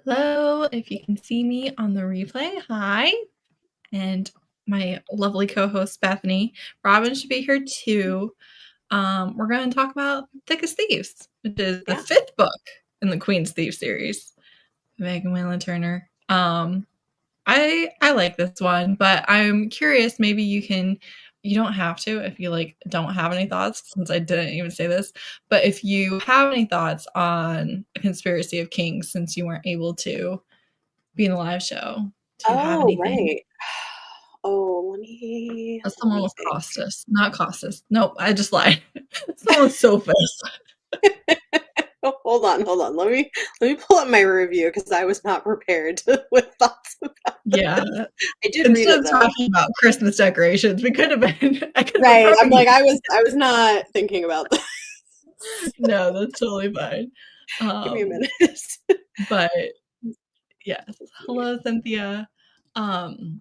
Hello, if you can see me on the replay, hi. And my lovely co-host Bethany. Robin should be here too. We're going to talk about Thickest Thieves, which is the 5th book in the Queen's Thief series. Megan Whalen Turner. I like this one, but I'm curious, maybe you don't have to if you don't have any thoughts, since I didn't even say this, but if you have any thoughts on A Conspiracy of Kings, since you weren't able to be in the live show, do you have Oh, anything? right. Oh, let Someone me with think. Costas. Not Costas. Nope, I just lied. Someone with Sophus. Oh, hold on. Let me pull up my review because I was not prepared with thoughts about Yeah. this. I did read Instead it of though. talking about Christmas decorations, we could have been I could have been Right. I'm prepping like, you. I was not thinking about this. No, that's totally fine. Give me a Um, minute. but yes. Let's see. Hello, Cynthia. Um,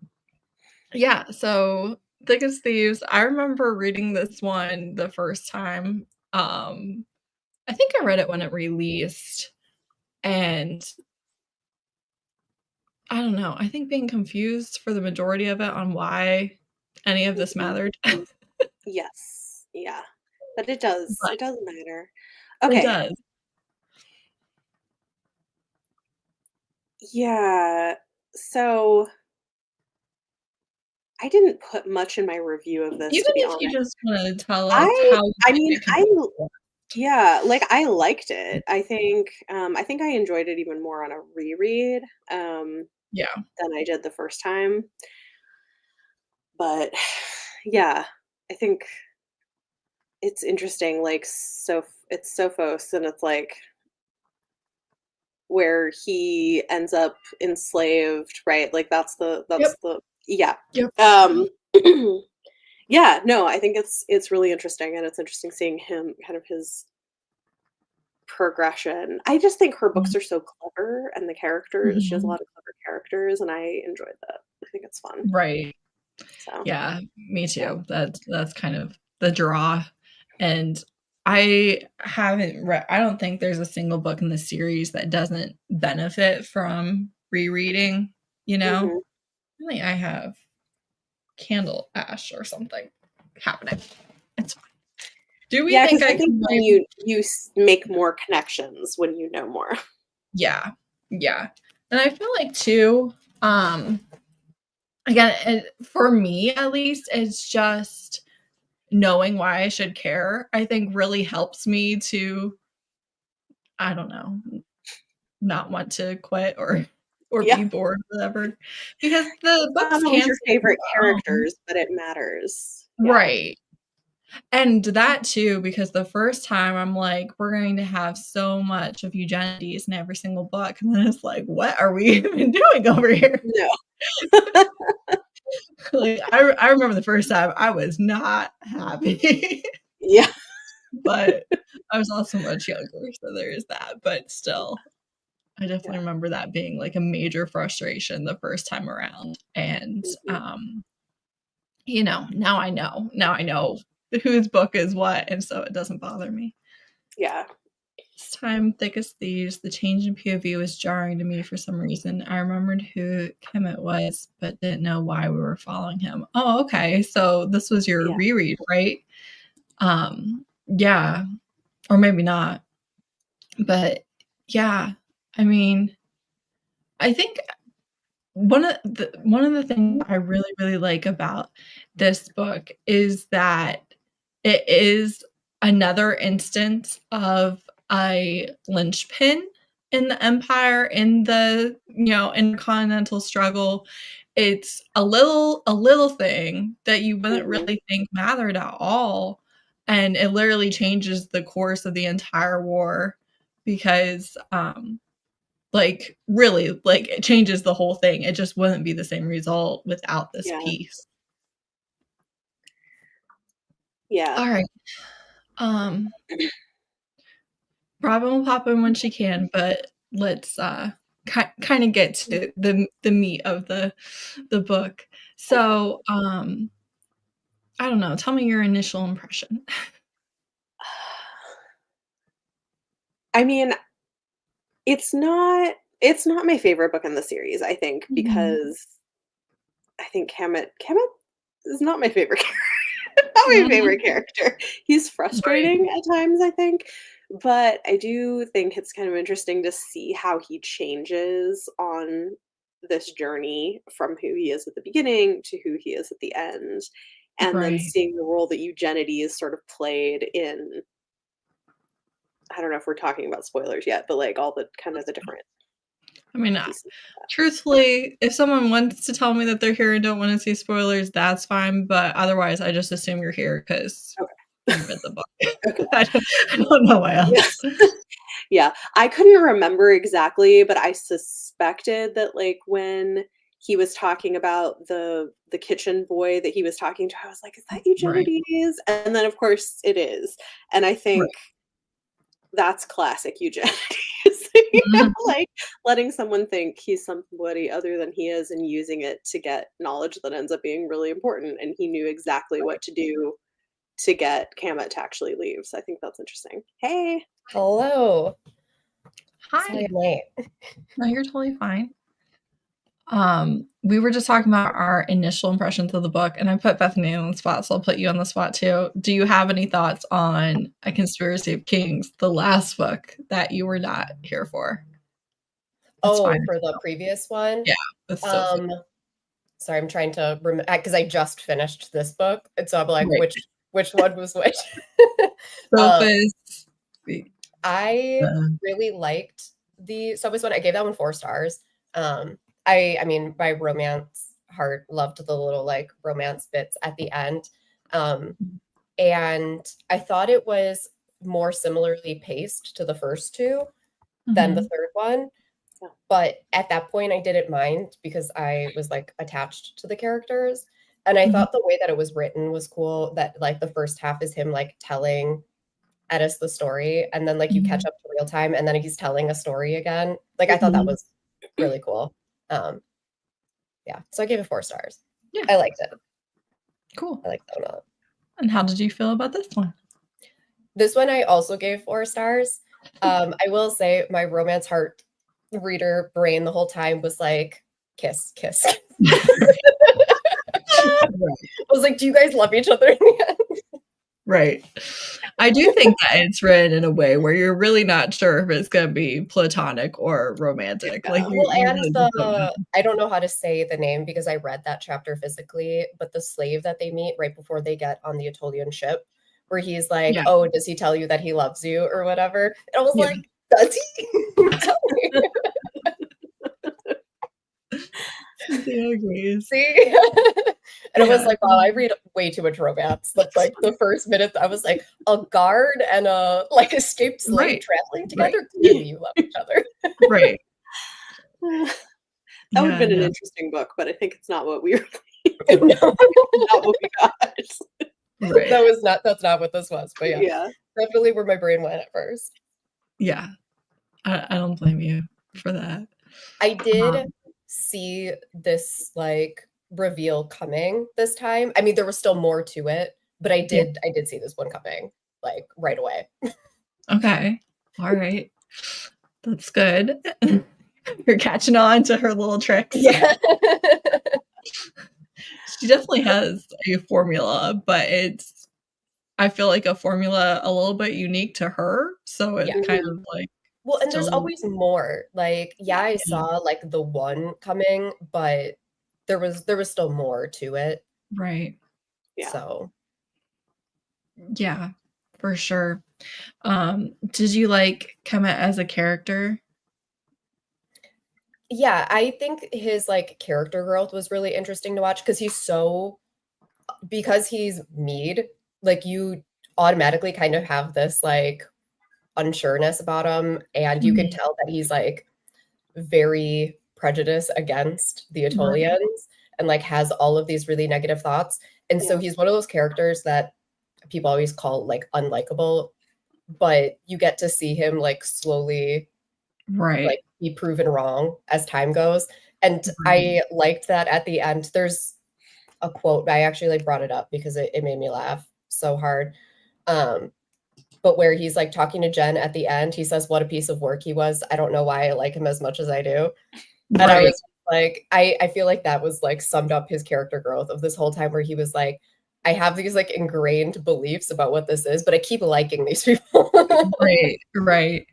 yeah, so Thick as Thieves, I remember reading this one the first time. I think I read it when it released, and I don't know, I think being confused for the majority of it on why any of this Mhm. mattered. Yes. Yeah. But it does. But It does matter. it Okay. does. Yeah. So I didn't put much in my review of this, Even to be if you honest. just wanna tell us I how you I think mean, it compares I to Yeah, like, I liked it. I think I enjoyed it even more on a reread, yeah. than I did the first time, but yeah, I think it's interesting, like, it's Sophos, and it's, like, where he ends up enslaved, right? Like, Yep, that's the yeah. yep. Um, yeah, no, I think it's really interesting, and it's interesting seeing him kind of his progression. I just think her books Mhm, are so clever and the characters, she has a mhm. lot of clever characters, and I enjoyed that. I think it's fun. Right. So, Yeah, me yeah. too. That's kind of the draw, and I don't think there's a single book in the series that doesn't benefit from rereading, you know? Mhm. Really, I have Candle Ash or something happening. It's fine. Do we Yeah, think because I I think can, then you make more connections when you know more. yeah, yeah. And I feel like too, um, again, for me at least, it's just knowing why I should care, I think really helps me to, I don't know, not want to quit or Yeah. be bored, whatever. Because the It's books not always can your stand favorite alone. characters, but it matters. Yeah. Right. And that too, because the first time I'm like, we're going to have so much of Eugenides in every single book. And then it's like, what are we even doing over here? No. Like, I remember the first time I was not happy. Yeah. But I was also much younger, so there is that, but still, I definitely Yeah. remember that being, like, a major frustration the first time around, and, Mhm. now I know whose book is what, and so it doesn't bother me. Yeah. This time, Thick as Thieves, the change in POV was jarring to me for some reason. I remembered who Kemet was, but didn't know why we were following him. Oh, okay, so this was your Yeah. reread, right? Yeah, or maybe not. But yeah, I mean, I think one of the things I really, really like about this book is that it is another instance of a linchpin in the empire, in the, intercontinental struggle. It's a little thing that you wouldn't Mhm. really think mattered at all, and it literally changes the course of the entire war because, really, it changes the whole thing. It just wouldn't be the same result without this Yeah. piece. Yeah. Alright, um, Robin will pop in when she can, but let's, kinda get to the meat of the book. Okay. So, I don't know, tell me your initial impression. I mean, it's not. It's not my favorite book in the series, I think, Mhm. because I think Kemet is not my favorite not my Mhm. favorite character. He's Right, frustrating at times, I think, but I do think it's kind of interesting to see how he changes on this journey from who he is at the beginning to who he is at the end, and then right. seeing the role that Eugenides sort of played in I don't know if we're talking about spoilers yet, but, like, all the kind of the different I mean, pieces of truthfully, if someone wants to tell me that they're here and don't wanna see spoilers, that's fine, but otherwise, I just assume you're here because that. you read the book. Okay, okay. I don't know why Yeah. else. Yeah, I couldn't remember exactly, but I suspected that, like, when he was talking about the kitchen boy that he was talking to, I was like, "Is that Right, Eugenides?" And then, of course, it is, and I right. think that's classic Eugenides, Mhm. like, letting someone think he's somebody other than he is and using it to get knowledge that ends up being really important, and he knew exactly what to do to get Kamet to actually leave, so I think that's interesting. Hey. Hello. Sorry Hi. I'm late. No, you're totally fine. We were just talking about our initial impressions of the book, and I put Bethany on the spot, so I'll put you on the spot too. Do you have any thoughts on A Conspiracy of Kings, the last book that you were not here for? It's Oh, fine if for you the don't. previous one? Yeah, it's so fun. Um, sorry, I'm trying to remember because I just finished this book, and so I'm like, Right. which one was which? Um, Sophus, the I really liked the Subway's one. I gave that one 4 stars. Um, I mean, my romance heart loved the little like romance bits at the end. Um, and I thought it was more similarly paced to the first two than the Mhm, third one. Yeah. But at that point, I didn't mind because I was, like, attached to the characters, and I mhm, thought the way that it was written was cool, that, like, the first half is him, like, telling Edis the story, and then, like, you catch mhm, up to real time, and then he's telling a story again. Like, I thought that mhm. was really cool. Um, yeah, so I gave it 4 stars. Yeah, I liked it. cool. I liked it a lot. And how did you feel about this one? This one I also gave 4 stars. I will say my romance heart reader brain the whole time was like, "Kiss, kiss." Right, I was like, "Do you guys love each other in the end?" right. I do think that it's written in a way where you're really not sure if it's gonna be platonic or romantic, like, Yeah. you Well, and really just don't the know. I don't know how to say the name because I read that chapter physically, but the slave that they meet right before they get on the Etolian ship, where he's like, Yeah, "Oh, does he tell you that he loves you or whatever?" And I was yeah. like, "Does he? Tell me." Cynthia agrees. See? And I was Yeah, like, "Wow, I read way too much romance." That's like the first minute I was like, "A guard and a, like, escaped slave right, traveling right, together? Clearly you love each other." right. That would've Yeah, been an no, interesting book, but I think it's not what we were No. not what we got. right. That's not what this was, but yeah, Yeah. definitely where my brain went at first. Yeah, I don't blame you for that. I did Um, see this, like, reveal coming this time. I mean, there was still more to it, but yeah, I did see this one coming, like, right away. okay. Alright. That's good. You're catching on to her little tricks. Yeah. She definitely has a formula, but it's I feel like a formula a little bit unique to her, so it's Yeah. kind Mhm. of like Well, and there's still always more. Like, yeah, I yeah, saw, like, the one coming, but there was still more to it, right. Yeah. so Yeah, for sure. Did you like Kemet as a character? yeah, I think his, like, character growth was really interesting to watch because because he's Mead, like, you automatically kind of have this, like, unsureness about him, and you can Mhm. tell that he's, like, very prejudiced against the Right, Etolians and, like, has all of these really negative thoughts, and so Yeah. he's one of those characters that people always call, like, unlikable, but you get to see him, like, slowly, right, like, be proven wrong as time goes, and right. I liked that at the end. There's a quote, I actually, like, brought it up because it made me laugh so hard. Um, but where he's like talking to Jen at the end, he says what a piece of work he was. I don't know why I like him as much as I do. And I Right. was like, I feel like that was like summed up his character growth of this whole time where he was like, I have these like ingrained beliefs about what this is, but I keep liking these people. Right. Right.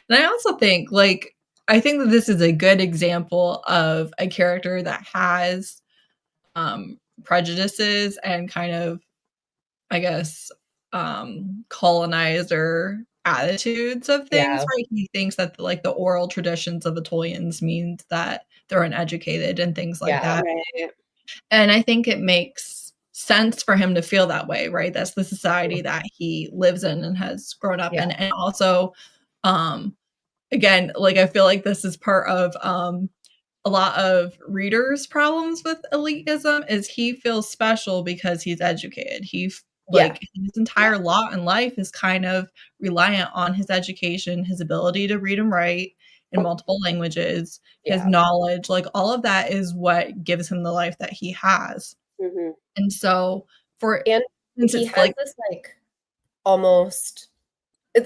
And I also think, like, I think that this is a good example of a character that has prejudices and kind of, I guess, colonizer attitudes of things, Yeah. right? He thinks that like the oral traditions of Atolians means that they're uneducated and things like Yeah. that. Right. And I think it makes sense for him to feel that way, right? That's the society that he lives in and has grown up in. Yeah. And also, again, like I feel like this is part of a lot of readers' problems with elitism is he feels special because he's educated. Yeah. Like his entire lot in life is kind of reliant on his education, his ability to read and write in multiple languages, his Yeah. knowledge, like all of that is what gives him the life that he has. Hmm. And so for And since he it's has like this like almost,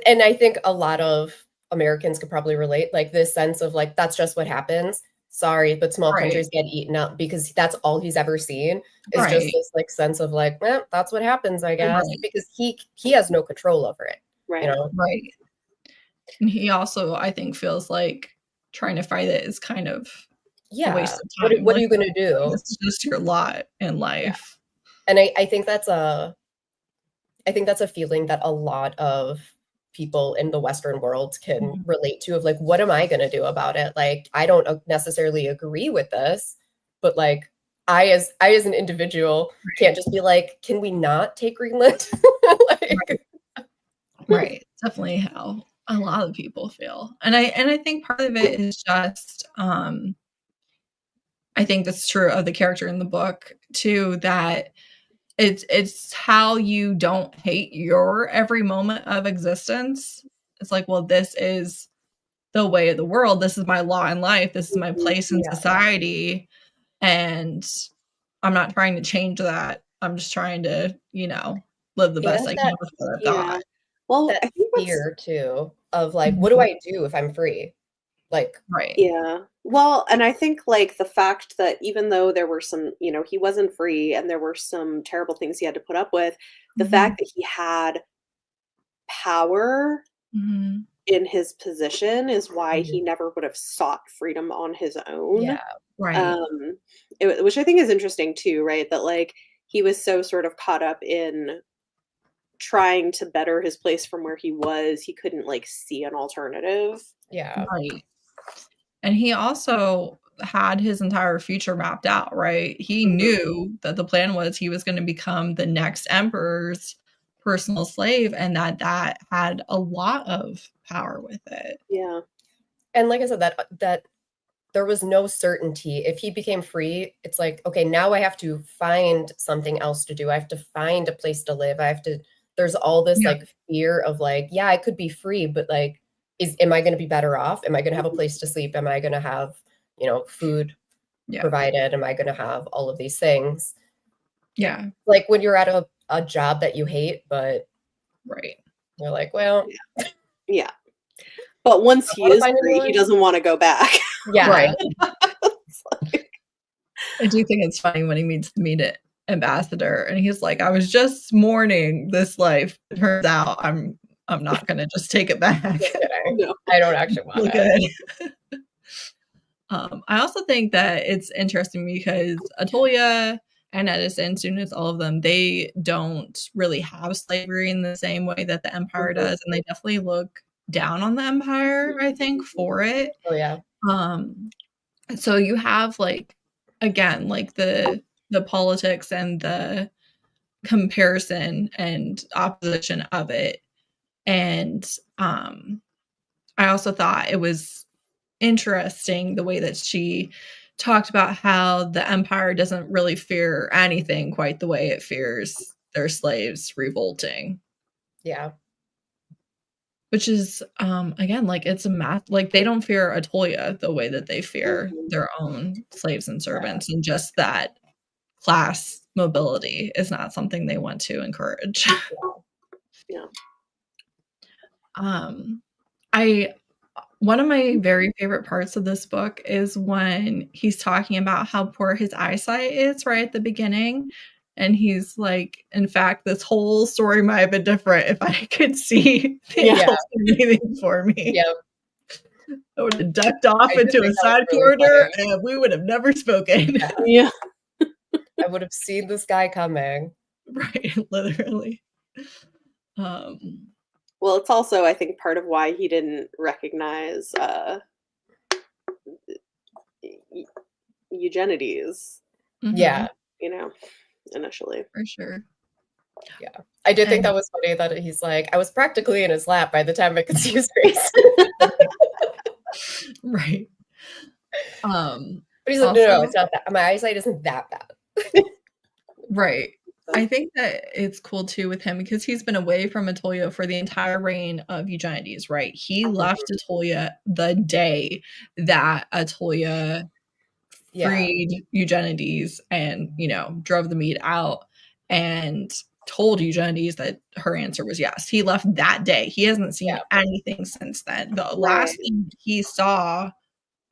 and I think a lot of Americans could probably relate, like this sense of like, that's just what happens. Sorry, but small right, countries get eaten up because that's all he's ever seen is just right, this like sense of like, that's what happens, I guess, right, because he has no control over it, you Right. know? right. And he also, I think, feels like trying to fight it is kind of a Yeah. waste of time. What are Like, you gonna do? this is just your lot in Yeah. life. And I think that's a feeling that a lot of people in the Western world can Mhm. relate to of like, what am I going to do about it? Like, I don't necessarily agree with this, but like, I as an individual can't just be like, can we not take Greenland? Right, Like, right. Definitely how a lot of people feel. And I think part of it is just I think that's true of the character in the book too, that it's how you don't hate your every moment of existence. It's like, well, this is the way of the world. This is my law in life. This is my Mhm. place in yeah, society. And I'm not trying to change that. I'm just trying to, live the best and I can with what I've Yeah. got. Well, that I think what's fear too of like, what do Mhm. I do if I'm free? Like, Right. Yeah. Well, and I think like the fact that even though there were some, he wasn't free and there were some terrible things he had to put up with, the Mhm. fact that he had power Mhm. in his position is why he mhm, never would have sought freedom on his own. yeah, Right. Um, which I think is interesting too, right? That like he was so sort of caught up in trying to better his place from where he was, he couldn't like see an alternative. yeah, Right. And he also had his entire future mapped out, right? He Mhm. knew that the plan was he was gonna become the next emperor's personal slave and that had a lot of power with it. Yeah. and like I said, that there was no certainty. If he became free, it's like, okay, now I have to find something else to do. I have to find a place to live. There's all this Yeah. like fear of like, yeah, I could be free, but like, am I going to be better off? Am I going to have a Mhm. place to sleep? Am I going to have, food Yeah. provided? Am I going to have all of these things? Yeah. Like when you're at a job that you hate, but Right. you're like, well, Yeah. Yeah. But once I he want to is find a new free, he one. doesn't wanna go back. Yeah. Right. I do think it's funny when he meets the meet ambassador and he's like, "I was just mourning this life. It turns out I'm not gonna just take it back." Just kidding. No. I don't actually want Really it. good. I also think that it's interesting because Atolia and Edison, students, all of them, they don't really have slavery in the same way that the empire Mhm. does, and they definitely look down on the empire, I think, for it. Oh yeah. Um, so you have like again, like the politics and the comparison and opposition of it. And I also thought it was interesting the way that she talked about how the empire doesn't really fear anything quite the way it fears their slaves revolting, Yeah. which is again like it's a math like they don't fear Atolia the way that they fear Mhm. their own slaves and Yeah. servants, and just that class mobility is not something they want to encourage. Yeah. One of my very favorite parts of this book is when he's talking about how poor his eyesight is right at the beginning. And he's like, in fact, this whole story might have been different if I could see the Yeah. angels waiting for me. Yep. I would have ducked off I did into a think that was side really corridor funny. and we would have never spoken. Yeah. Yeah. I would have seen this guy coming. Right, literally. Well, it's also, I think, part of why he didn't recognize Eugenides, Yeah. you know, initially. For sure. Yeah. I did think And that was funny that he's like, I was practically in his lap by the time I could see his face. right. But he's like, Also, no, it's not that. My eyesight isn't that bad. right. I think that it's cool too with him because he's been away from Atolia for the entire reign of Eugenides, right? He left Atolia the day that Atolia Yeah. freed Eugenides and, drove the Mede out and told Eugenides that her answer was yes. He left that day. He hasn't seen anything since then. The last thing he saw,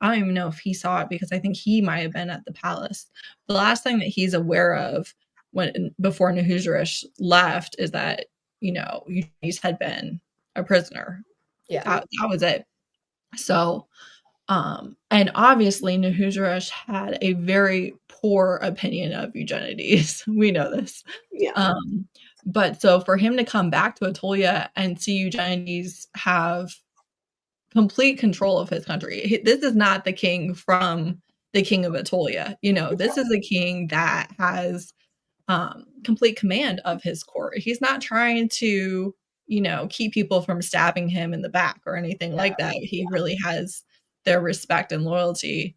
I don't even know if he saw it because I think he might have been at the palace. The last thing that he's aware of before Nahusarish left is that, Eugenides had been a prisoner. Yeah. That was it. So, and obviously Nahusarish had a very poor opinion of Eugenides. We know this. Yeah. But so for him to come back to Atolia and see Eugenides have complete control of his country. This is not the king from the king of Atolia. This is a king that has complete command of his court. He's not trying to, keep people from stabbing him in the back or anything like that. He really has their respect and loyalty.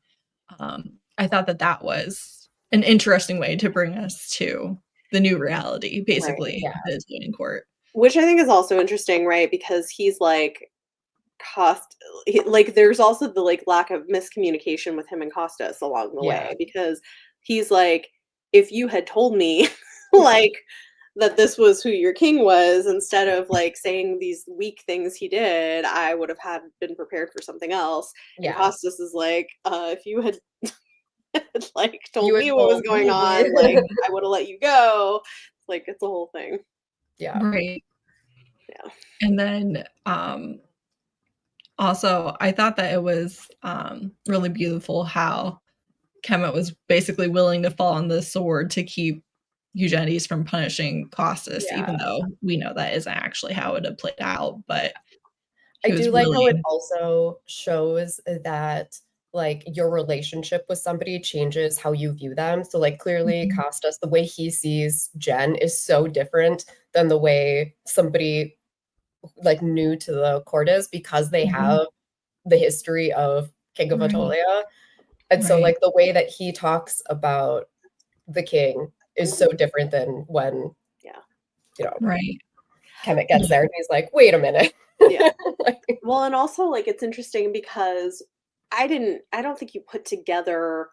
I thought that was an interesting way to bring us to the new reality, basically, the Atolian court. Which I think is also interesting, right? Because he's like, there's also the lack of miscommunication with him and Costas along the way, because he's like, if you had told me that this was who your king was, instead of saying these weak things he did, I would have been prepared for something else. And Costas is like, if you had told me what was going on, I would have let you go. It's a whole thing. Yeah. Right. Yeah. And then also, I thought that it was really beautiful how Kemet was basically willing to fall on the sword to keep Eugenides from punishing Costas, even though we know that isn't actually how it had played out. But I do like how it also shows that your relationship with somebody changes how you view them. So clearly Costas, the way he sees Jen is so different than the way somebody new to the court is, because they have the history of King of Atolia. And so the way that he talks about the king is so different than when Kemet gets there and he's like, wait a minute. Yeah. Well, and also it's interesting because I don't think you put together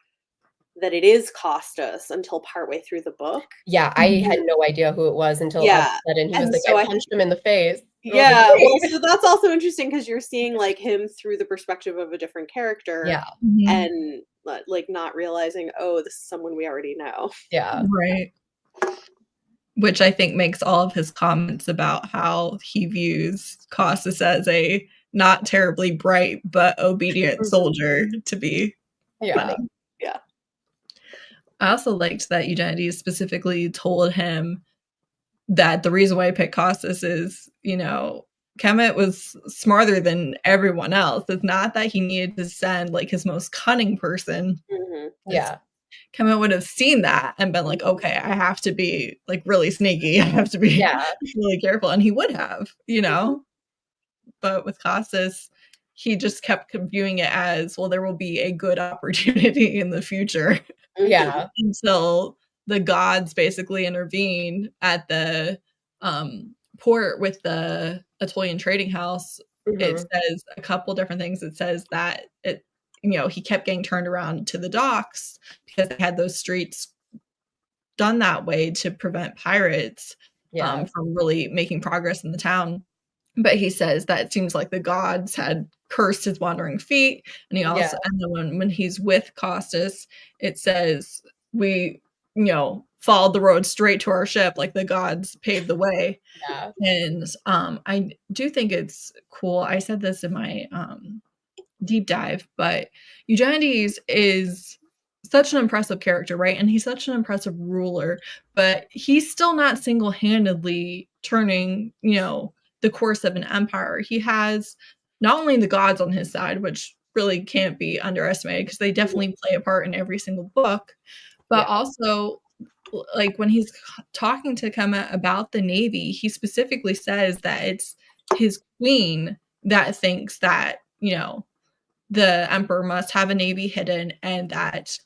that it is Costas until partway through the book. Yeah, I had no idea who it was until all of a sudden he was I punched him in the face. Yeah, well, so that's also interesting because you're seeing him through the perspective of a different character. Yeah. And not realizing, oh, this is someone we already know. Yeah. Right. Which I think makes all of his comments about how he views Costas as a not terribly bright but obedient soldier to be funny. Yeah. I also liked that Eugenides specifically told him that the reason why I picked Costas is, Kemet was smarter than everyone else. It's not that he needed to send his most cunning person. Yeah. Kemet would have seen that and been like, okay, I have to be really sneaky. I have to be really careful. And he would have, But with Costas, he just kept viewing it as, well, there will be a good opportunity in the future. Yeah. Until the gods basically intervene at the port with the Atolian trading house. It says a couple different things. It says that he kept getting turned around to the docks because they had those streets done that way to prevent pirates from really making progress in the town. But he says that it seems like the gods had cursed his wandering feet, and he Yeah. also, and then when he's with Costas, it says we, followed the road straight to our ship, like the gods paved the way. Yeah. And I do think it's cool. I said this in my deep dive, but Eugenides is such an impressive character, right? And he's such an impressive ruler, but he's still not single-handedly turning, the course of an empire. He has not only the gods on his side, which really can't be underestimated because they definitely play a part in every single book, but also like when he's talking to Kemet about the Navy, he specifically says that it's his queen that thinks that, the emperor must have a navy hidden and that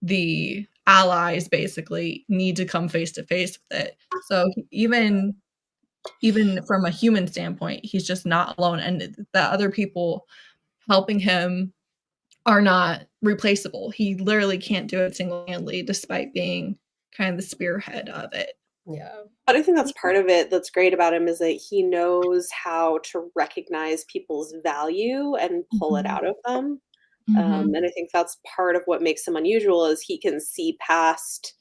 the allies basically need to come face to face with it. So even from a human standpoint, he's just not alone, and the other people helping him are not replaceable. He literally can't do it single-handedly despite being kind of the spearhead of it. Yeah. But I think that's part of it that's great about him is that he knows how to recognize people's value and pull it Mhm. out of them. Mhm. And I think that's part of what makes him unusual is he can see past,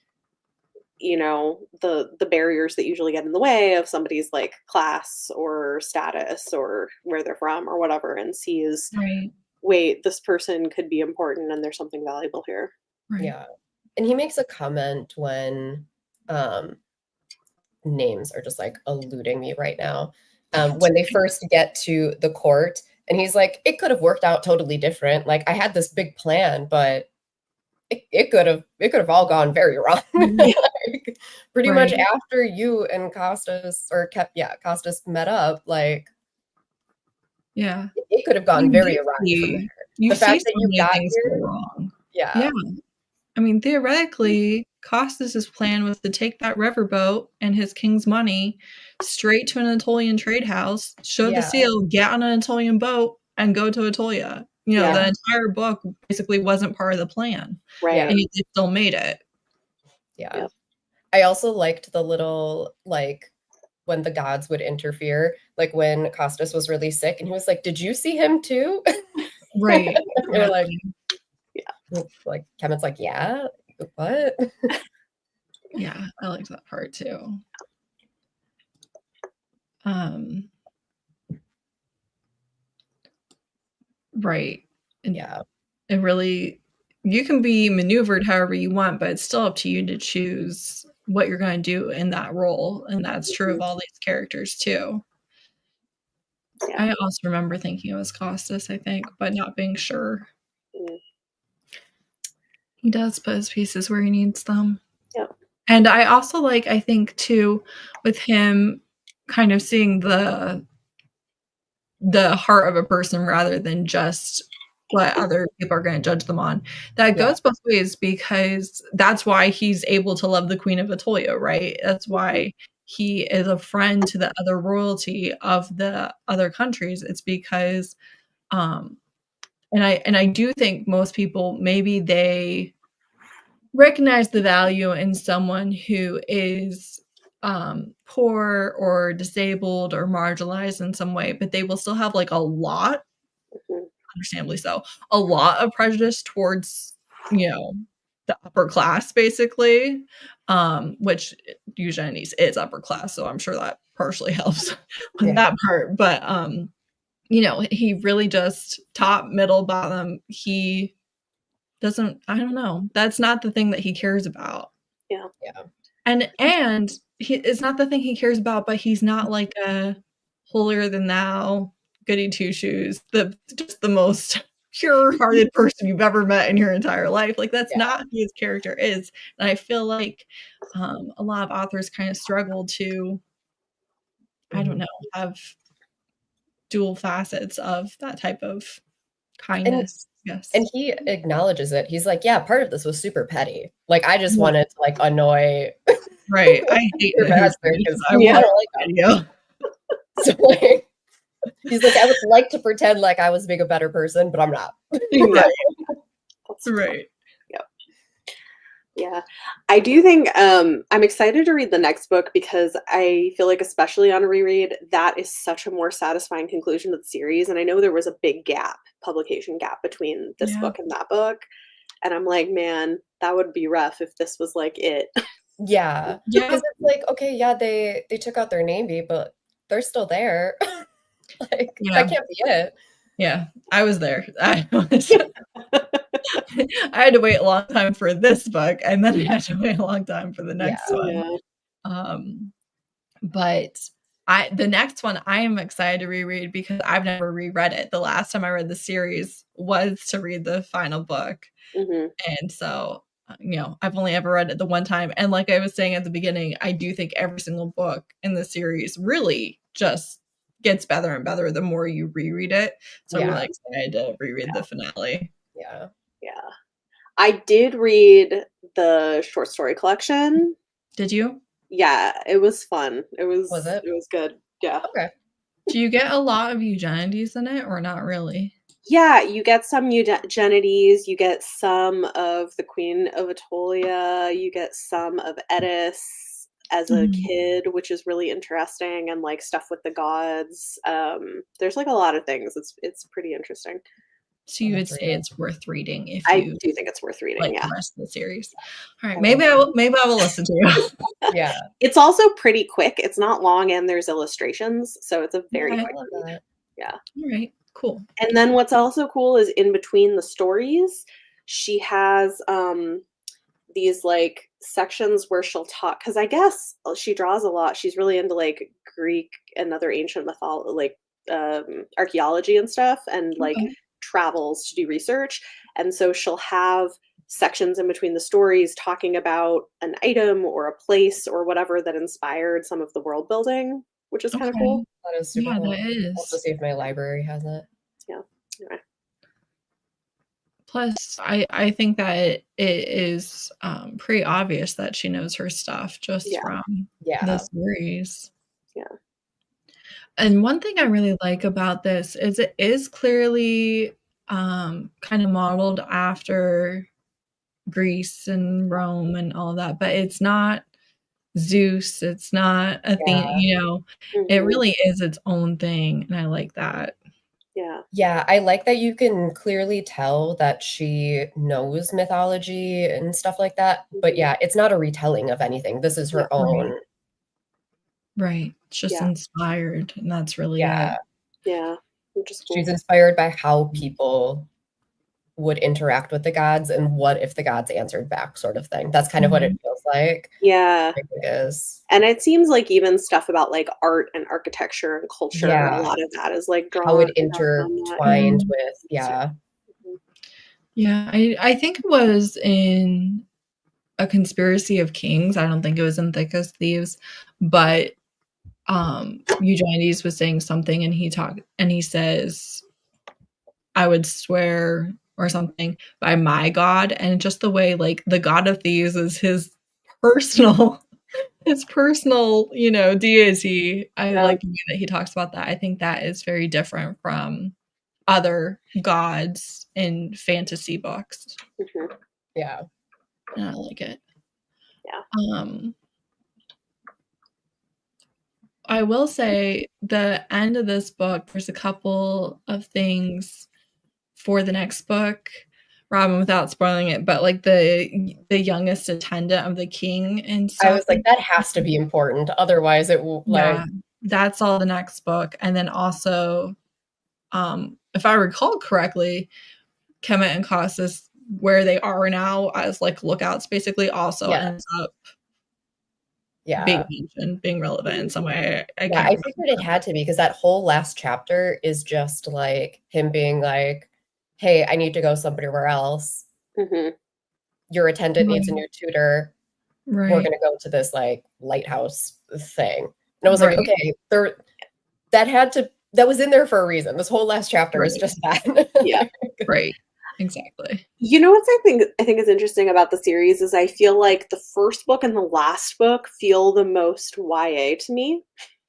the barriers that usually get in the way of somebody's like class or status or where they're from or whatever, and sees, Right. wait, this person could be important and there's something valuable here. Right. Yeah. And he makes a comment when names are just like eluding me right now. When they first get to the court, and he's like, it could have worked out totally different. Like I had this big plan, but it could have all gone very wrong. Mhm. Like, pretty much Right. after you and Costas met up, like Yeah. it could have gone You very do awry from there. see you The see fact so that you many got things go here, wrong. yeah, Yeah. I mean, theoretically, Costas's plan was to take that riverboat and his king's money straight to an Anatolian trade house, show the yeah, seal, get on an Anatolian boat, and go to Anatolia. Yeah, The entire book basically wasn't part of the plan, yeah, and right. yet they still made it. yeah. Yep. I also liked the little like when the gods would interfere, like when Costas was really sick and he was like, "Did you see him too?" Right, You're like, exactly. Kevin's like, "Yeah, what?" Yeah, I liked that part too. Um, right. And Yeah, it really you can be maneuvered however you want, but it's still up to you to choose what you're going to do in that role, and that's true of Mhm. all these characters too. Yeah. I also remember thinking it was Costas, I think, but not being sure. Mm. He does put his pieces where he needs them. Yep. And I also I think too, with him kind of seeing the heart of a person rather than just what other people are going to judge them on. That yeah, goes both ways because that's why he's able to love the Queen of Atolia, right? That's Mhm. why he is a friend to the other royalty of the other countries. It's because um and I do think most people maybe they recognize the value in someone who is poor or disabled or marginalized in some way, but they will still have a lot, Mhm. understandably so, a lot of prejudice towards, the upper class basically, which Eugenides is upper class, so I'm sure that partially helps with yeah, that part. But he really just top, middle, bottom, he doesn't I don't know. That's not the thing that he cares about. Yeah. yeah, And it's not the thing he cares about, but he's not like a holier than thou, goody two shoes, just the most pure-hearted person you've ever met in your entire life. Like, that's yeah, not who his character is. And I feel like a lot of authors kind of struggle to, I don't mhm. know, have dual facets of that type of And kindness. Yes. and he acknowledges it. He's like, "Yeah, part of this was super petty. Like I just Yeah, wanted to like annoy right. I hate your the Who master because I I Yeah. want don't like him." video. So like, he's like, "I would like to pretend like I was being a better person, but I'm not." Yeah. Right, That's right. Yep. Yeah. I do think I'm excited to read the next book because I feel like especially on reread, that is such a more satisfying conclusion to the series. And I know there was a big gap, publication gap between this Yeah. book and that book. And I'm like, man, that would be rough if this was like it. Yeah, Yeah. because it's like, okay, yeah, they took out their navy, but they're still there. Like, that Yeah. can't be it. Yeah. I was there. I had to wait a long time for this book, and then I had to wait a long time for the next Yeah. one. Yeah. But the next one I am excited to reread because I've never reread it. The last time I read the series was to read the final book. Hmm. And so, I've only ever read it the one time. And like I was saying at the beginning, I do think every single book in the series really just gets better and better the more you reread it. So I'm Yeah. really excited to reread the finale. Yeah. Yeah. I did read the short story collection. Did you? Yeah, it was fun. Was it? It was good. Yeah. Okay. Do you get a lot of Eugenides in it or not really? Yeah, you get some Eugenides, you get some of the Queen of Atolia, you get some of Eddis as a Mhm. kid, which is really interesting, and like stuff with the gods. There's like a lot of things. It's pretty interesting. So I'll you have would to say read it. it's worth reading if I you do think it's worth reading. like Yeah. the rest of the series. All right, I will. maybe I will listen to you. Yeah. It's also pretty quick. It's not long and there's illustrations, so it's a very Okay. I quick love read. that. Yeah. All right, cool. And then what's also cool is in between the stories, she has these like sections where she'll talk because I guess she draws a lot. She's really into like Greek and other ancient mythology, like archaeology and stuff, and like Okay. travels to do research. And so she'll have sections in between the stories talking about an item or a place or whatever that inspired some of the world building, which is kind of cool. Okay. That is super Yeah, cool. that I'll have to is. see if my library has it. Yeah. Anyway. Plus, I think that it is pretty obvious that she knows her stuff just Yeah. from the Yeah. series. Yeah. And one thing I really like about this is it is clearly kind of modeled after Greece and Rome and all that, but it's not Zeus, it's not Athena, Yeah. it Hmm. really is its own thing, and I like that. Yeah. Yeah, I like that you can clearly tell that she knows mythology and stuff like that. But Hmm. yeah, it's not a retelling of anything. This is Yeah. her own. Right, right. It's just Yeah. inspired, and that's really it. Yeah. Yeah. Which is She's cool. inspired by how people would interact with the gods and what if the gods answered back, sort of thing. That's kind of what it Mhm. feels like. Yeah. I think it is. And it seems like even stuff about like art and architecture and culture, a Yeah. lot of that is like How drawn it from that. intertwined Mhm. with, Yeah. yeah. Mhm. Yeah, I think it was in A Conspiracy of Kings, I don't think it was in Thick as Thieves, but, Eugenides was saying something, and he says, "I would swear," or something, "by my God," and just the way, like, the God of Thieves is personal his personal, deity. I Yeah. like the way that he talks about that. I think that is very different from other gods in fantasy books, Mhm. Yeah. and I like it. Yeah. Um, I will say the end of this book, there's a couple of things for the next book, Robin, without spoiling it, but, like, the youngest attendant of the king and I stuff. was like, that has to be important. Otherwise, it will, like, Yeah, that's all the next book, and then also, if I recall correctly, Kemet and Cossus, where they are now as, like, lookouts, basically also yeah. ends up being Yeah. mentioned, being relevant in Mhm. some way. I Yeah, can't I figured it remember. had to be because that whole last chapter is just like him being like, "Hey, I need to go somewhere else. Mhm. Your attendant needs a Right, new tutor. We're right, gonna go to this like lighthouse thing." And I was like, right, "Okay, that was in there for a reason. This whole last chapter is right, just that." Yeah. right, exactly. You know what I think is interesting about the series is I feel like the first book and the last book feel the most YA to me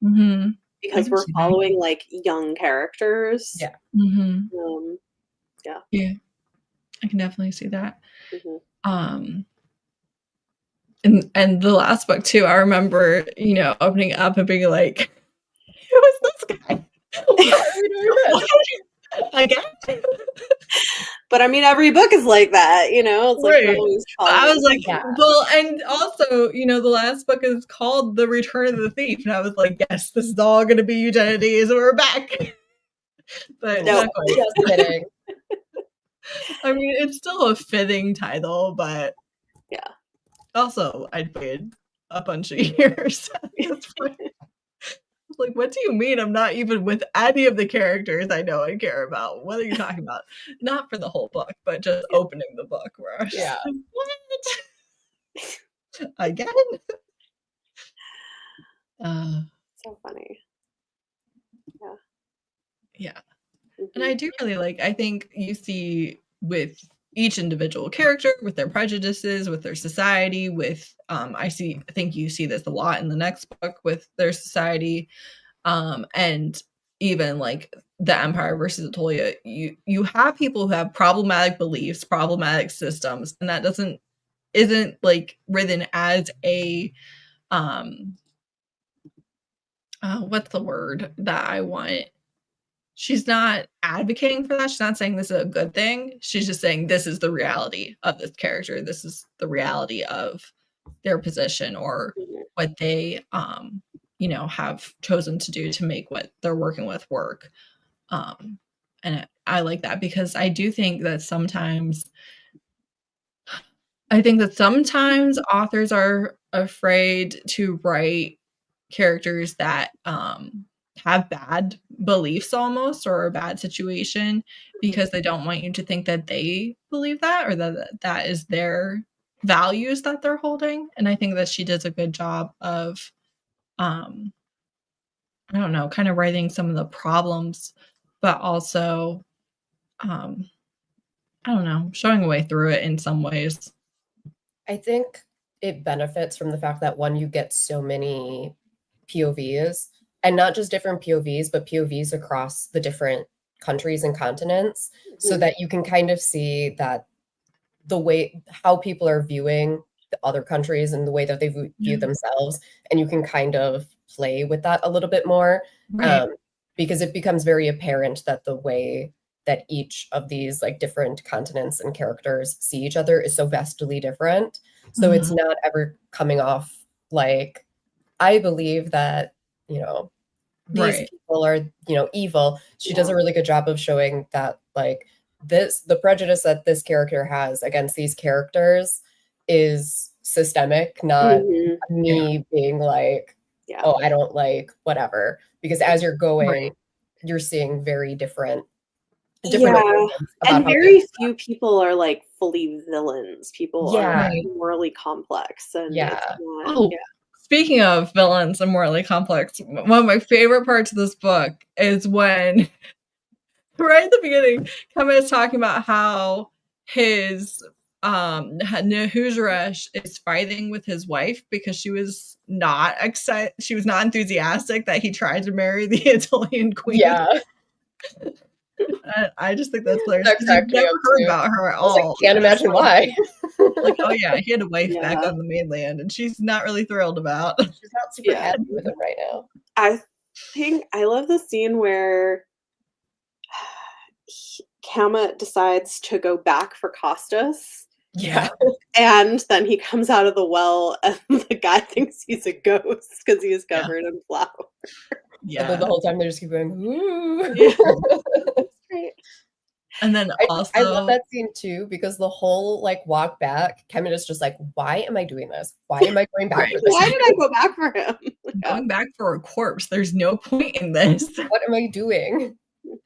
Mhm. I because can we're see that. following like young characters. Yeah. Mhm. Yeah. Yeah, I can definitely see that. Mhm. Um and the last book too, I remember, opening up and being like, who is this guy? Why are we doing this? Again? But I mean, every book is like that, it's like you're Right. always I was following. like, Yeah. well, and also, the last book is called The Return of the Thief. And I was like, yes, this is all going to be Eugenides, and we're back. But No. not quite. Just kidding. I mean, it's still a fitting title, but Yeah. also, I'd waited a bunch of years at this point. Like, what do you mean I'm not even with any of the characters I know and care about? What are you talking about? Not for the whole book, but just opening the book where I was just like, what? Again? So funny. Yeah. Mhm. And I do really I think you see with each individual character, with their prejudices, with their society, with I think you see this a lot in the next book with their society, and even like the Empire versus Atolia, you have people who have problematic beliefs, problematic systems, and that isn't like written as a what's the word that I want? She's not advocating for that. She's not saying this is a good thing. She's just saying this is the reality of this character. This is the reality of their position or Mhm. what they have chosen to do to make what they're working with work. And I like that because I do think that sometimes authors are afraid to write characters that have bad beliefs almost or a bad situation because they don't want you to think that they believe that or that is their values that they're holding. And I think that she does a good job of I don't know, kind of writing some of the problems, but also I don't know, showing a way through it in some ways. I think it benefits from the fact that one, you get so many POVs, and not just different POVs, but POVs across the different countries and continents, so Mhm. that you can kind of see that the way how people are viewing the other countries and the way that they view Yeah. themselves, and you can kind of play with that a little bit more, Right. because it becomes very apparent that the way that each of these like different continents and characters see each other is so vastly different. So it's Mhm. not ever coming off like, I believe that, you know, these Right. people are, evil. She does Yeah. a really good job of showing that like the prejudice that this character has against these characters is systemic, not Mhm. Yeah. me being like, Yeah. oh, I don't like whatever. Because as you're going, Right. you're seeing very different Yeah. opinions about And how they. very few people are like fully villains. People are Yeah, Right. morally complex, and it's yeah, not. Oh, Yeah. speaking of villains and morally complex, one of my favorite parts of this book is when, right at the beginning, Kama is talking about how his Nahujaresh is fighting with his wife because she was not excited. She was not enthusiastic that he tried to marry the Italian queen. yeah. I just think that's hilarious That because you've cracked me never up heard too. about her at I was like, all. can't You're just imagine why. like, oh yeah, he had a wife back Yeah. on the mainland, and she's not really thrilled about. She's not super Yeah. happy with him right now. I I love the scene where Kama decides to go back for Costas, Yeah. and then he comes out of the well, and the guy thinks he's a ghost because he is Yeah. covered in flour. And then the Yeah. whole time they just keep going, ooh. Yeah. Right. And then I love also that scene too, because the whole like walk back, Kemen is just like, why am I doing this? Why am I going back Right. for this? Why did I go back for him? Yeah. going back for a corpse. There's no point in this. What am I doing?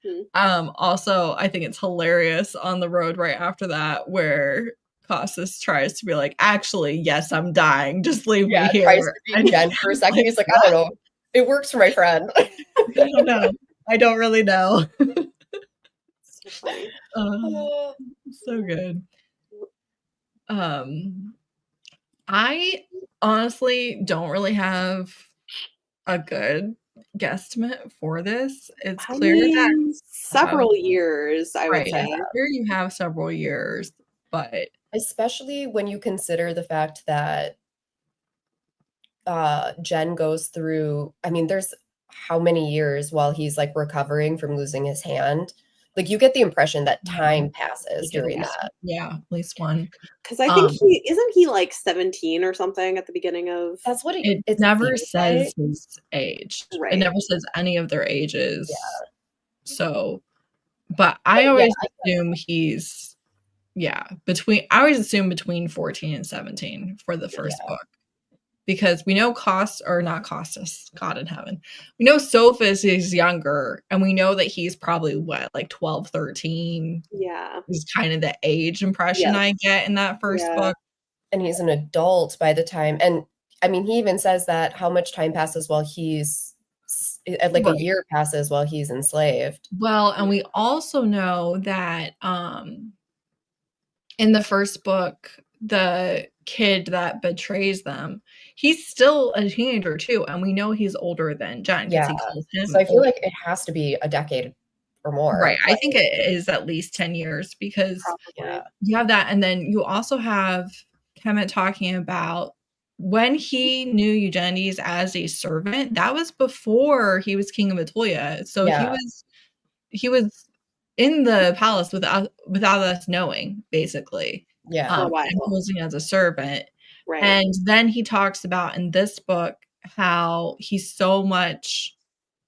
Mhm. Also, I think it's hilarious on the road right after that where Costas tries to be like, actually, yes, I'm dying. Just leave me Yeah, here. tries to be And Jen for a second. like, He's like, I don't know. It works for my friend. I don't know. I don't really know. So funny. Uh, so good. I honestly don't really have a good guesstimate for this. It's I clear that mean, several years, I would right, say. it's clear you have several years, but Especially when you consider the fact that Jen goes through, I mean, there's how many years while he's like recovering from losing his hand. Like you get the impression that time passes Like at during least, that. yeah, at least one. Because I think Um, isn't he like 17 or something at the beginning of That's what it it never seems like. says his age. It right. never says any of their ages. Yeah. So, but But I yeah, always assume he's, yeah, I always assume between 14 and 17 for the first yeah. book. Because we know not Costas, God in heaven. We know Sophus is younger, and we know that he's probably what, like 12, 13 Yeah. is kind of the age impression I Yes. get in that first Yeah. book. And he's an adult by the time, and I mean, he even says that how much time passes while he's like a Right. year passes while he's enslaved. Well, and we also know that in the first book, the kid that betrays them, he's still a teenager too, and we know he's older than Jen because Yeah. he calls So him I feel older. like it has to be a decade or Right. more. I think it is at least 10 years because Probably. Yeah. you have that, and then you also have Kemet talking about when he knew Eugenides as a servant, that was before he was king of Atolia. So Yeah. he was in the palace without us knowing, basically, Yeah. For a and while. posing as a servant. Right. And then he talks about in this book how he's so much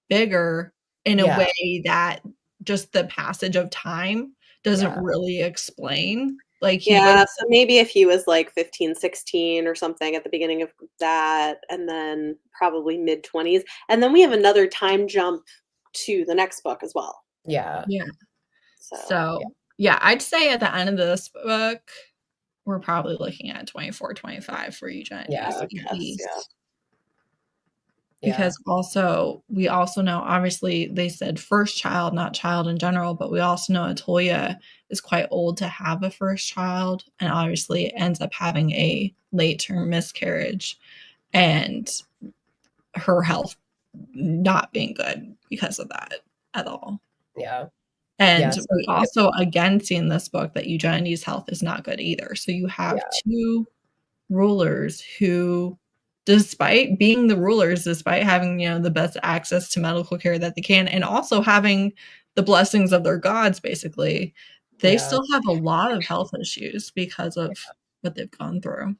bigger in a Yeah. way that just the passage of time doesn't Yeah. really explain. Like he Yeah, was so maybe if he was like 15, 16 or something at the beginning of that, and then probably mid-20s. And then we have another time jump to the next book as well. Yeah. yeah. So So yeah, I'd say at the end of this book, we're probably looking at 24, 25 for Eugenides Yeah. I would at guess, least. yeah. Because we also know, obviously, they said first child, not child in general, but we also know Atolia is quite old to have a first child, and obviously ends up having a late term miscarriage, and her health not being good because of that at all. Yeah. And So we also again see in this book that Eugenides' health is not good either. So you have two rulers who, despite being the rulers, despite having, the best access to medical care that they can, and also having the blessings of their gods, basically, they still have a lot of health issues because of what they've gone through.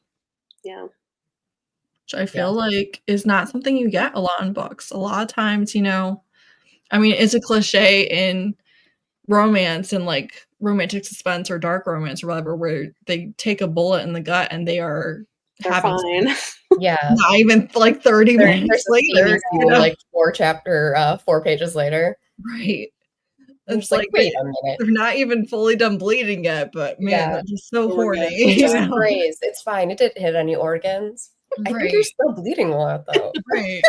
Yeah. Which I feel like is not something you get a lot in books. A lot of times, I mean, it's a cliche in romance and like romantic suspense or dark romance or whatever, where they take a bullet in the gut and they're having fine. not even like 30 minutes there's a steamy later, like 4 pages later. Right. I'm It's just like, wait a minute. they're not even fully done bleeding yet, but man, they're just so horny. Just praise. It's fine. It didn't hit any organs. I think you're still bleeding a lot though. Right.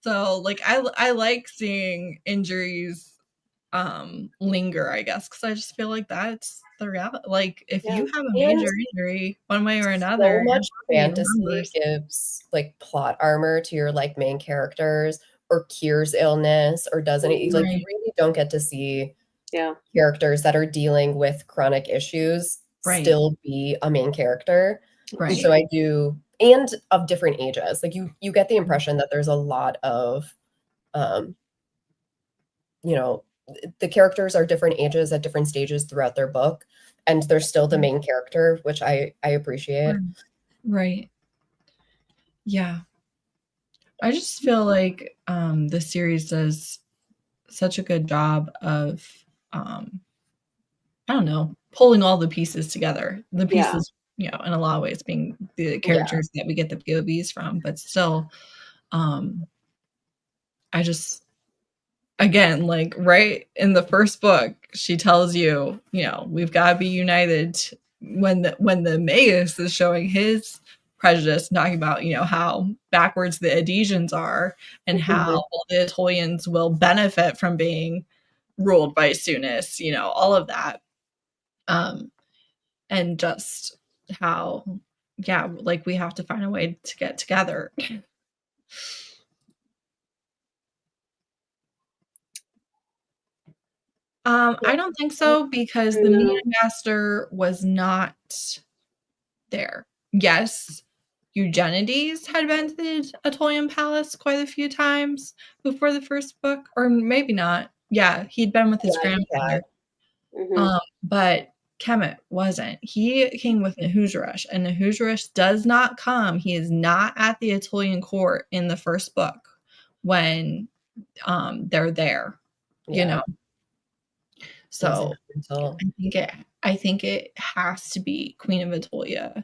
So like I like seeing injuries linger, I guess, because I just feel like that's the reality. Like if you have a major injury one way or another, so much fantasy gives like plot armor to your like main characters, or cures illness, or doesn't it, like you really don't get to see characters that are dealing with chronic issues still be a main character. Right. So I do, and of different ages. Like you get the impression that there's a lot of the characters are different ages at different stages throughout their book, and they're still the main character, which I appreciate. Right. Yeah. I just feel like the series does such a good job of I don't know, pulling all the pieces together. The pieces, in a lot of ways being the characters that we get the POVs from, but still I just, again, like right in the first book, she tells you, we've got to be united when the Magus is showing his prejudice, talking about, how backwards the Adesians are and how the Aetolians will benefit from being ruled by Sunis, all of that. And just how, like we have to find a way to get together. I don't think so, because the media master was not there. Yes, Eugenides had been to the Aetolian Palace quite a few times before the first book, or maybe not. Yeah, he'd been with his grandfather. But Kemet wasn't. He came with Nahushresh, and Nahushresh does not come. He is not at the Aetolian court in the first book when they're there. You know. So I think it has to be Queen of Aetolia,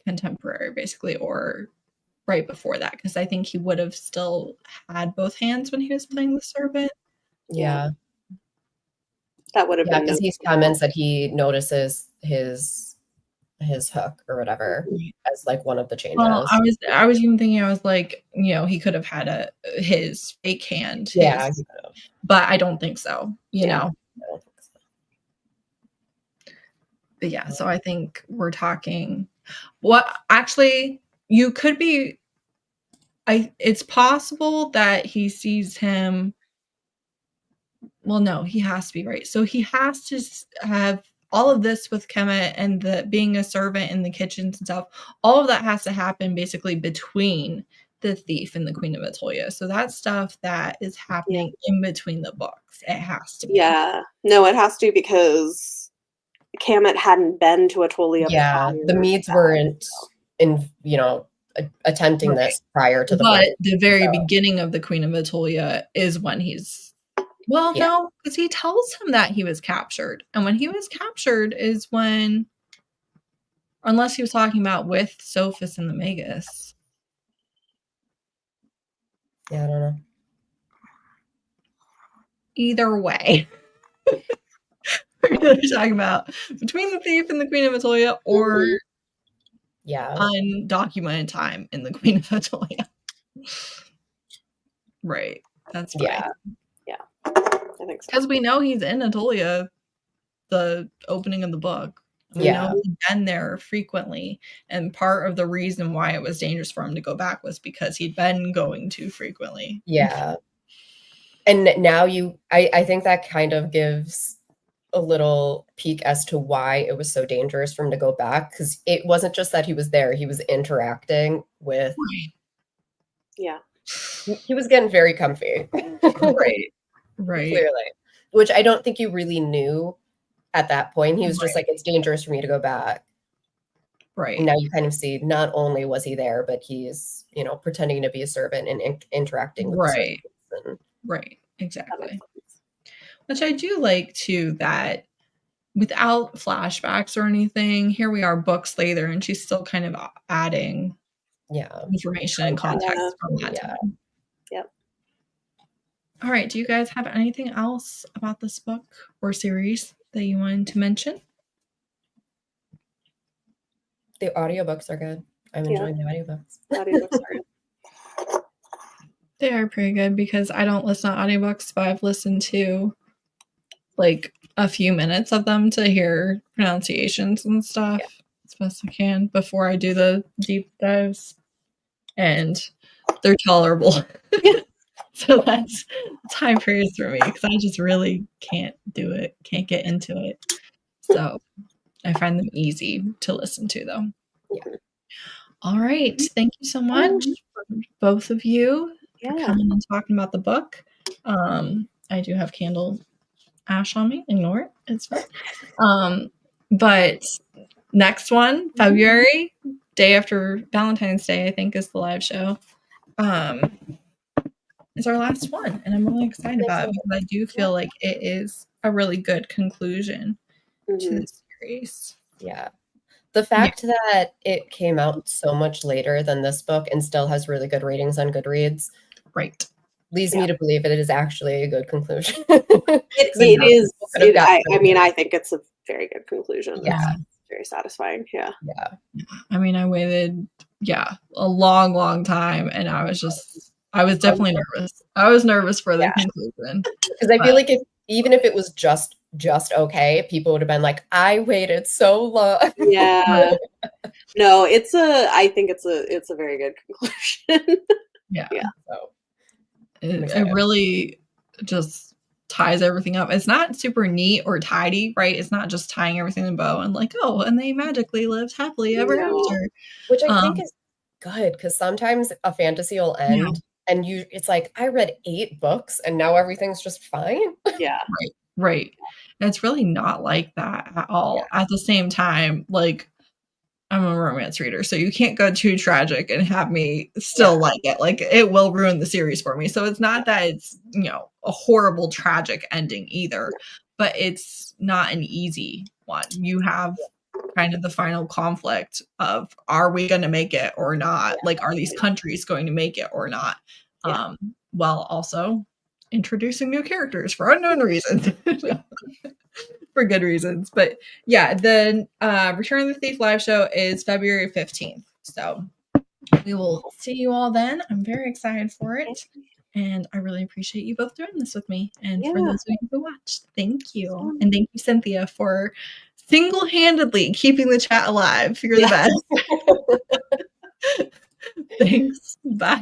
contemporary, basically, or right before that, because I think he would have still had both hands when he was playing the servant. Yeah. That would have been because he comments that he notices his hook or whatever as like one of the changes. Well, I was even thinking, I was like, you know, he could have had his fake hand. Yeah, but I don't think so. You know. I don't think so. But yeah, so I think we're talking. What actually you could be. It's possible that he sees him. Well, no, he has to be right. So he has to have all of this with Kemet and the being a servant in the kitchens and stuff. All of that has to happen basically between the thief and the Queen of Aetolia. So that's stuff that is happening in between the books. It has to be. Yeah. No, it has to, because Kemet hadn't been to Aetolia. Yeah, the Medes weren't attempting this prior to the very beginning of the Queen of Aetolia is when he's no, because he tells him that he was captured. And when he was captured is when, unless he was talking about with Sophus and the Magus. Yeah, I don't know. Either way. We're talking about between the thief and the Queen of Aetolia, or undocumented time in the Queen of Aetolia. Right. That's right. Yeah. I think so. Because we know he's in Aetolia, the opening of the book. We know he'd been there frequently, and part of the reason why it was dangerous for him to go back was because he'd been going too frequently. Yeah. And now I think that kind of gives a little peek as to why it was so dangerous for him to go back, because it wasn't just that he was there, he was interacting with he was getting very comfy. Right Clearly, which I don't think you really knew at that point. He was just like, it's dangerous for me to go back. Right. And now you kind of see, not only was he there, but he's, pretending to be a servant and interacting with the servants. Right, exactly. Which I do like too, that without flashbacks or anything, here we are books later, and she's still kind of adding information and context from that time. Yep. All right, do you guys have anything else about this book or series that you wanted to mention? The audiobooks are good. I'm enjoying the audiobooks. Audiobooks are good. They are pretty good, because I don't listen to audiobooks, but I've listened to like a few minutes of them to hear pronunciations and stuff as best I can before I do the deep dives, and they're tolerable. So that's high praise for me, because I just really can't do it, can't get into it. So I find them easy to listen to, though. All right, thank you so much for both of you for coming and talking about the book. I do have candle ash on me. Ignore it. It's fine. But next one, February, day after Valentine's Day, I think, is the live show. It's our last one, and I'm really excited about it, because I do feel like it is a really good conclusion to the series. Yeah. The fact that it came out so much later than this book and still has really good ratings on Goodreads leads me to believe it is actually a good conclusion. It is. I mean, I think it's a very good conclusion. Yeah. It's very satisfying. Yeah. I mean, I waited, a long, long time, and I was definitely nervous. I was nervous for the conclusion. Because I feel like even if it was just okay, people would have been like, I waited so long. Yeah. No, I think it's a very good conclusion. So it really just ties everything up. It's not super neat or tidy, right? It's not just tying everything in a bow and like, oh, and they magically lived happily ever No. after. Which I think is good because sometimes a fantasy will Yeah. end and it's like, I read 8 books and now everything's just fine. Yeah. Right. And it's really not like that at all. Yeah. At the same time, like, I'm a romance reader, so you can't go too tragic and have me still Yeah. like it. Like, it will ruin the series for me. So it's not that it's, a horrible tragic ending either, but it's not an easy one. You have kind of the final conflict of, are we going to make it or not? Like, are these countries going to make it or not? Yeah. While also introducing new characters for unknown reasons. For good reasons. But yeah, the Return of the Thief live show is February 15th. So we will see you all then. I'm very excited for it. And I really appreciate you both doing this with me. And for those of you who watched, thank you. And thank you, Cynthia, for single-handedly keeping the chat alive. You're the best. Thanks. Bye.